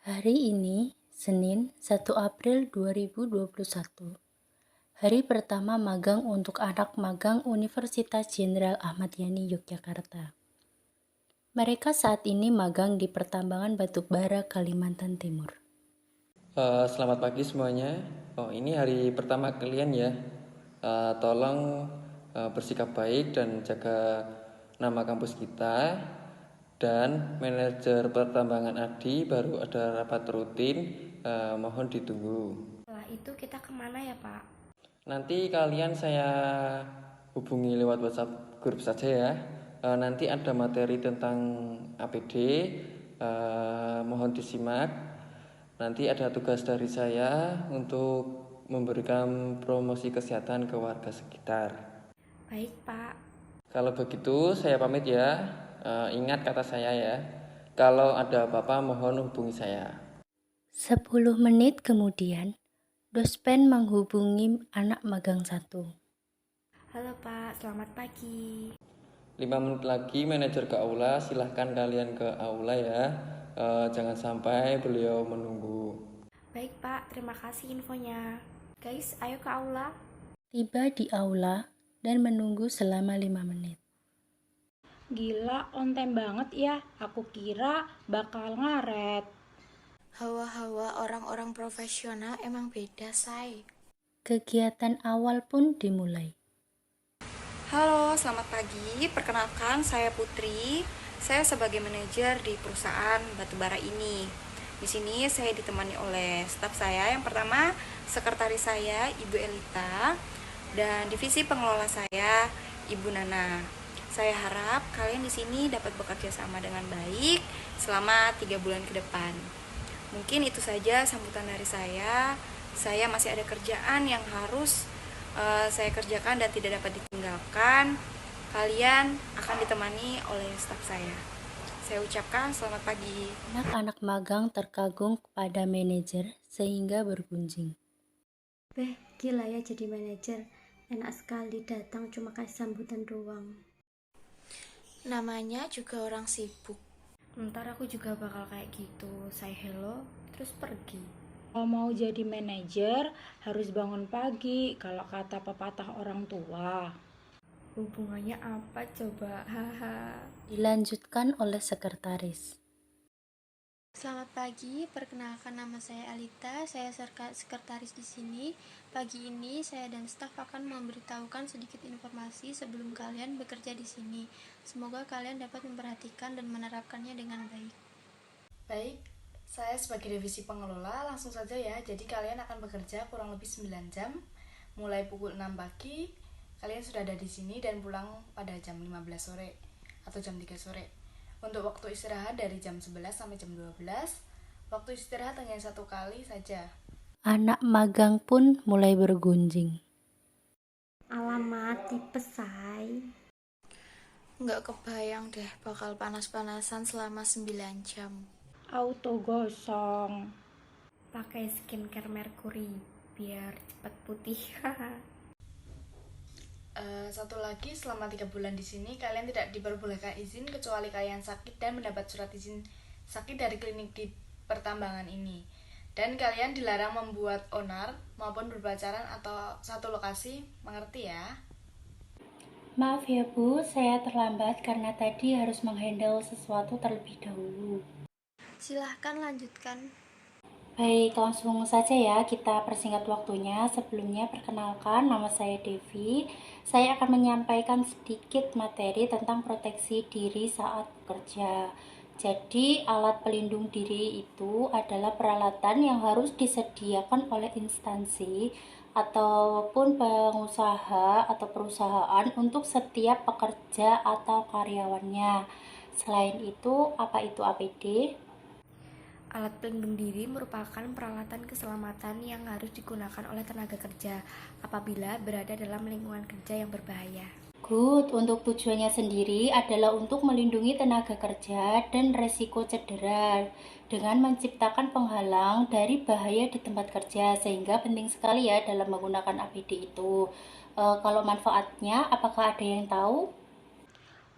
Hari ini, Senin 1 April 2021, hari pertama magang untuk anak magang Universitas Jenderal Ahmad Yani Yogyakarta. Mereka saat ini magang di Pertambangan Batubara, Kalimantan Timur. Selamat pagi semuanya. Ini hari pertama kalian ya. Tolong bersikap baik dan jaga nama kampus kita. Dan manajer pertambangan Adi baru ada rapat rutin. Mohon ditunggu. Setelah itu kita kemana ya Pak? Nanti kalian saya hubungi lewat WhatsApp grup saja ya. Nanti ada materi tentang APD. Mohon disimak. Nanti ada tugas dari saya untuk memberikan promosi kesehatan ke warga sekitar. Baik Pak. Kalau begitu saya pamit ya. Ingat kata saya ya. Kalau ada apa-apa mohon hubungi saya. 10 menit kemudian, Dospen menghubungi anak magang 1. Halo Pak, selamat pagi. 5 menit lagi manajer ke aula. Silahkan kalian ke aula ya. Jangan sampai beliau menunggu. Baik Pak, terima kasih infonya. Guys, ayo ke aula. Tiba di aula dan menunggu selama 5 menit. Gila, on time banget ya. Aku kira bakal ngaret. Hawa-hawa orang-orang profesional emang beda, say. Kegiatan awal pun dimulai. Halo, selamat pagi. Perkenalkan, saya Putri. Saya sebagai manajer di perusahaan batubara ini. Di sini saya ditemani oleh staf saya. Yang pertama, sekretaris saya, Ibu Elita, dan divisi pengelola saya, Ibu Nana. Saya harap kalian di sini dapat bekerja sama dengan baik selama 3 bulan ke depan. Mungkin itu saja sambutan dari saya. Saya masih ada kerjaan yang harus saya kerjakan dan tidak dapat ditinggalkan. Kalian akan ditemani oleh staf saya. Saya ucapkan selamat pagi. Anak-anak magang terkagum kepada manajer sehingga bergunjing. Beh, gila ya jadi manajer. Enak sekali datang cuma kasih sambutan doang. Namanya juga orang sibuk. Ntar aku juga bakal kayak gitu. Say hello, terus pergi. Kalau mau jadi manajer, harus bangun pagi, kalau kata pepatah orang tua. Hubungannya apa coba? Haha. Dilanjutkan oleh sekretaris. Selamat pagi, perkenalkan nama saya Alita, saya sekretaris di sini. Pagi ini saya dan staf akan memberitahukan sedikit informasi sebelum kalian bekerja di sini. Semoga kalian dapat memperhatikan dan menerapkannya dengan baik. Baik, saya sebagai divisi pengelola langsung saja ya. Jadi kalian akan bekerja kurang lebih 9 jam. Mulai pukul 6 pagi, kalian sudah ada di sini dan pulang pada jam 15 sore atau jam 3 sore. Untuk waktu istirahat dari jam 11 sampai jam 12. Waktu istirahat hanya 1 kali saja. Anak magang pun mulai bergunjing. Alamat tipes, say. Nggak kebayang deh bakal panas-panasan selama 9 jam. Auto gosong. Pakai skincare Mercury biar cepat putih. Satu lagi, selama 3 bulan di sini kalian tidak diperbolehkan izin kecuali kalian sakit dan mendapat surat izin sakit dari klinik di pertambangan ini. Dan kalian dilarang membuat onar maupun berpacaran atau satu lokasi, mengerti ya? Maaf ya Bu, saya terlambat karena tadi harus menghandle sesuatu terlebih dahulu. Silahkan lanjutkan. Baik, langsung saja ya kita persingkat waktunya. Sebelumnya perkenalkan, nama saya Devi. Saya akan menyampaikan sedikit materi tentang proteksi diri saat bekerja. Jadi, alat pelindung diri itu adalah peralatan yang harus disediakan oleh instansi ataupun pengusaha atau perusahaan untuk setiap pekerja atau karyawannya. Selain itu, apa itu APD? Alat pelindung diri merupakan peralatan keselamatan yang harus digunakan oleh tenaga kerja apabila berada dalam lingkungan kerja yang berbahaya. Good, untuk tujuannya sendiri adalah untuk melindungi tenaga kerja dan resiko cedera dengan menciptakan penghalang dari bahaya di tempat kerja, sehingga penting sekali ya dalam menggunakan APD itu. Kalau manfaatnya, apakah ada yang tahu?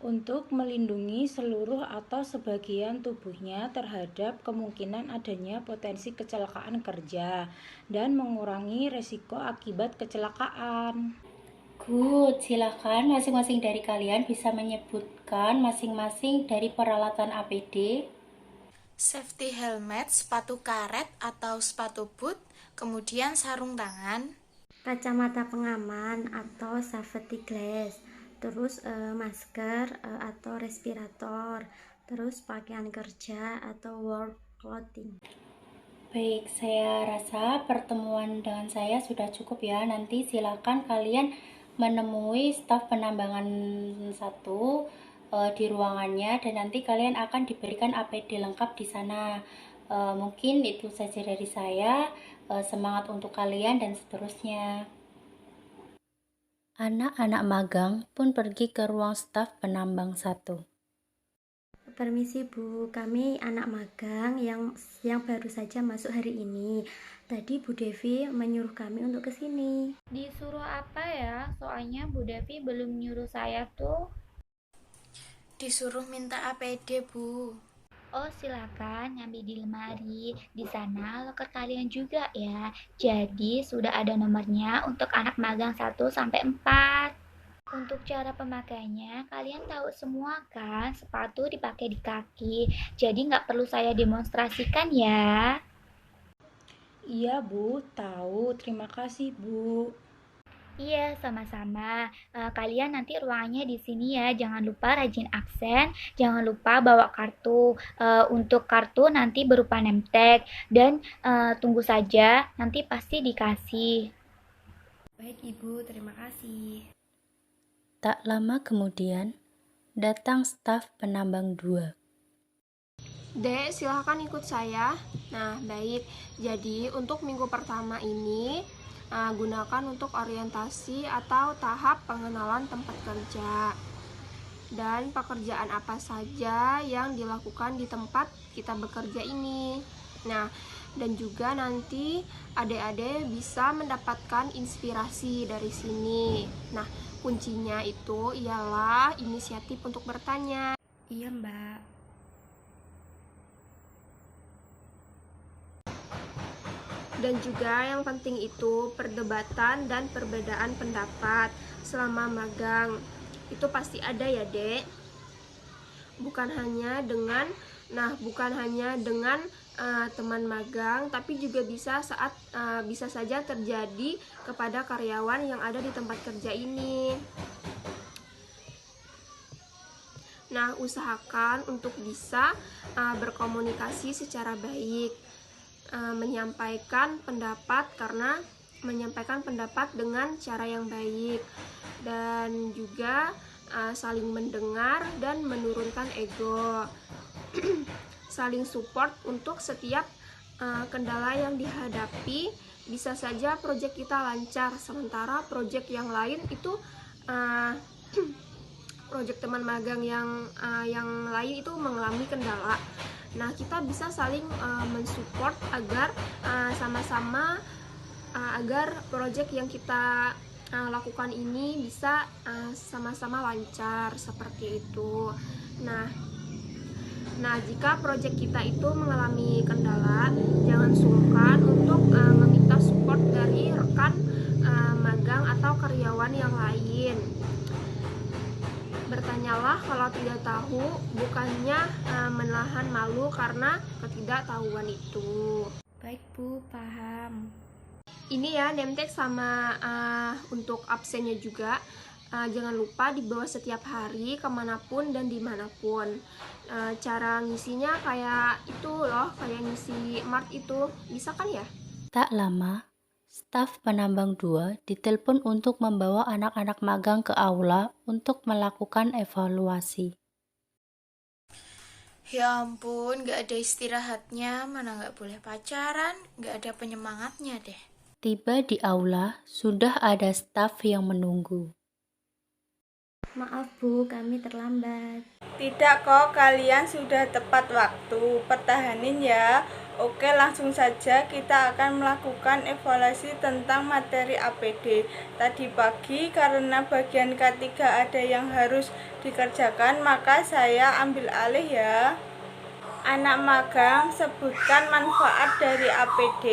untuk melindungi seluruh atau sebagian tubuhnya terhadap kemungkinan adanya potensi kecelakaan kerja dan mengurangi resiko akibat kecelakaan. Good, silakan masing-masing dari kalian bisa menyebutkan masing-masing dari peralatan APD. Safety helmet, sepatu karet atau sepatu boot, kemudian sarung tangan, Kacamata pengaman atau safety glass, terus masker atau respirator, terus pakaian kerja atau work clothing. Baik, saya rasa pertemuan dengan saya sudah cukup ya. Nanti silakan kalian menemui staf penambangan 1 di ruangannya, dan nanti kalian akan diberikan APD lengkap di sana. Mungkin itu saja dari saya. Semangat untuk kalian dan seterusnya. Anak-anak magang pun pergi ke ruang staf penambang 1. Permisi Bu, kami anak magang yang baru saja masuk hari ini. Tadi Bu Devi menyuruh kami untuk kesini. Disuruh apa ya? Soalnya Bu Devi belum nyuruh saya tuh. disuruh minta APD, Bu. Oh, silakan ngambil di lemari. Di sana loker kalian juga ya. Jadi sudah ada nomornya untuk anak magang 1 sampai 4. Untuk cara pemakainya, kalian tahu semua kan, sepatu dipakai di kaki. Jadi nggak perlu saya demonstrasikan ya. Iya Bu, tahu. Terima kasih Bu. Iya, sama-sama. Kalian nanti ruangannya di sini ya. Jangan lupa rajin absen. Jangan lupa bawa kartu. Untuk kartu nanti berupa name tag. Dan tunggu saja, nanti pasti dikasih. Baik Ibu, terima kasih. Tak lama kemudian, datang staf penambang 2. Dek, silahkan ikut saya. Nah, baik. Jadi, untuk minggu pertama ini, gunakan untuk orientasi atau tahap pengenalan tempat kerja. Dan pekerjaan apa saja yang dilakukan di tempat kita bekerja ini. Nah, dan juga nanti adik-adik bisa mendapatkan inspirasi dari sini. Nah, kuncinya itu ialah inisiatif untuk bertanya. Iya Mbak. Dan juga yang penting itu perdebatan dan perbedaan pendapat selama magang. Itu pasti ada ya, Dek. Bukan hanya dengan teman magang, tapi juga bisa saja terjadi kepada karyawan yang ada di tempat kerja ini. Nah, usahakan untuk bisa berkomunikasi secara baik, menyampaikan pendapat dengan cara yang baik, dan juga saling mendengar dan menurunkan ego. Saling support untuk setiap kendala yang dihadapi. Bisa saja proyek kita lancar, sementara proyek yang lain itu proyek teman magang yang lain itu mengalami kendala. Nah, kita bisa saling mensupport agar sama-sama agar proyek yang kita lakukan ini bisa sama-sama lancar, seperti itu. Nah, jika proyek kita itu mengalami kendala, jangan sungkan untuk meminta support dari rekan magang atau karyawan yang lain. Bertanyalah kalau tidak tahu, bukannya menahan malu karena ketidaktahuan itu. Baik Bu, paham. Ini ya name tag sama untuk absennya juga. Jangan lupa dibawa setiap hari kemanapun dan dimanapun. Cara ngisinya kayak itu loh, kayak ngisi Mart itu. Bisa kan ya? Tak lama, staf penambang 2 ditelepon untuk membawa anak-anak magang ke aula untuk melakukan evaluasi. Ya ampun, gak ada istirahatnya, mana gak boleh pacaran, gak ada penyemangatnya deh. Tiba di aula, sudah ada staf yang menunggu. Maaf Bu, kami terlambat. Tidak kok, kalian sudah tepat waktu. Pertahanin ya. Oke, langsung saja kita akan melakukan evaluasi tentang materi APD. Tadi pagi karena bagian K3 ada yang harus dikerjakan, maka saya ambil alih ya. Anak magang, sebutkan manfaat dari APD.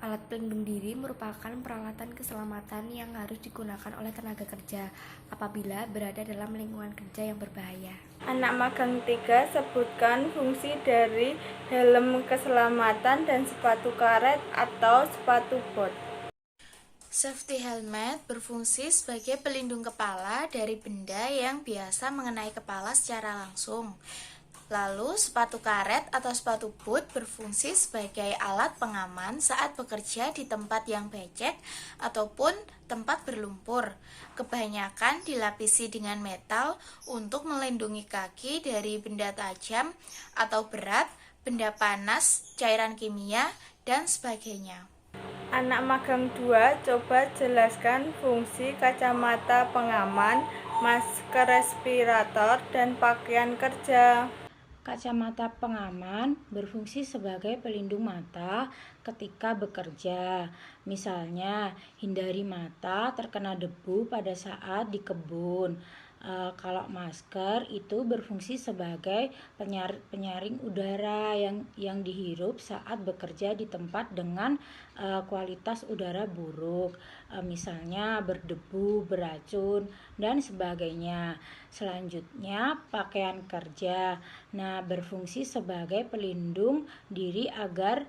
Alat pelindung diri merupakan peralatan keselamatan yang harus digunakan oleh tenaga kerja apabila berada dalam lingkungan kerja yang berbahaya. Anak magang 3, sebutkan fungsi dari helm keselamatan dan sepatu karet atau sepatu bot. Safety helmet berfungsi sebagai pelindung kepala dari benda yang biasa mengenai kepala secara langsung. Lalu, sepatu karet atau sepatu boot berfungsi sebagai alat pengaman saat bekerja di tempat yang becek ataupun tempat berlumpur. Kebanyakan dilapisi dengan metal untuk melindungi kaki dari benda tajam atau berat, benda panas, cairan kimia, dan sebagainya. Anak magang 2, coba jelaskan fungsi kacamata pengaman, masker respirator, dan pakaian kerja. Kacamata pengaman berfungsi sebagai pelindung mata ketika bekerja. Misalnya, hindari mata terkena debu pada saat di kebun. Kalau masker itu berfungsi sebagai penyaring udara yang dihirup saat bekerja di tempat dengan kualitas udara buruk, misalnya berdebu, beracun, dan sebagainya. Selanjutnya, pakaian kerja. Nah, berfungsi sebagai pelindung diri agar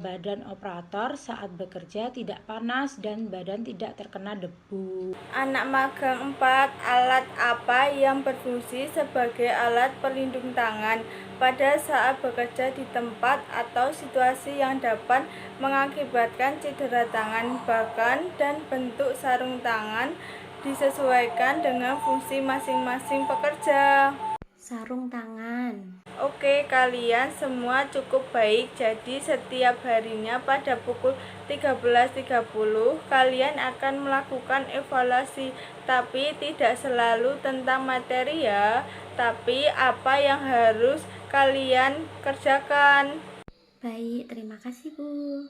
badan operator saat bekerja tidak panas dan badan tidak terkena debu. Anak magang 4, alat apa yang berfungsi sebagai alat pelindung tangan pada saat bekerja di tempat atau situasi yang dapat mengakibatkan cedera tangan, bahkan dan bentuk sarung tangan disesuaikan dengan fungsi masing-masing pekerja. Sarung tangan. Oke, kalian semua cukup baik. Jadi setiap harinya pada pukul 13.30 kalian akan melakukan evaluasi. Tapi tidak selalu tentang materi ya, tapi apa yang harus kalian kerjakan. Baik, terima kasih Bu.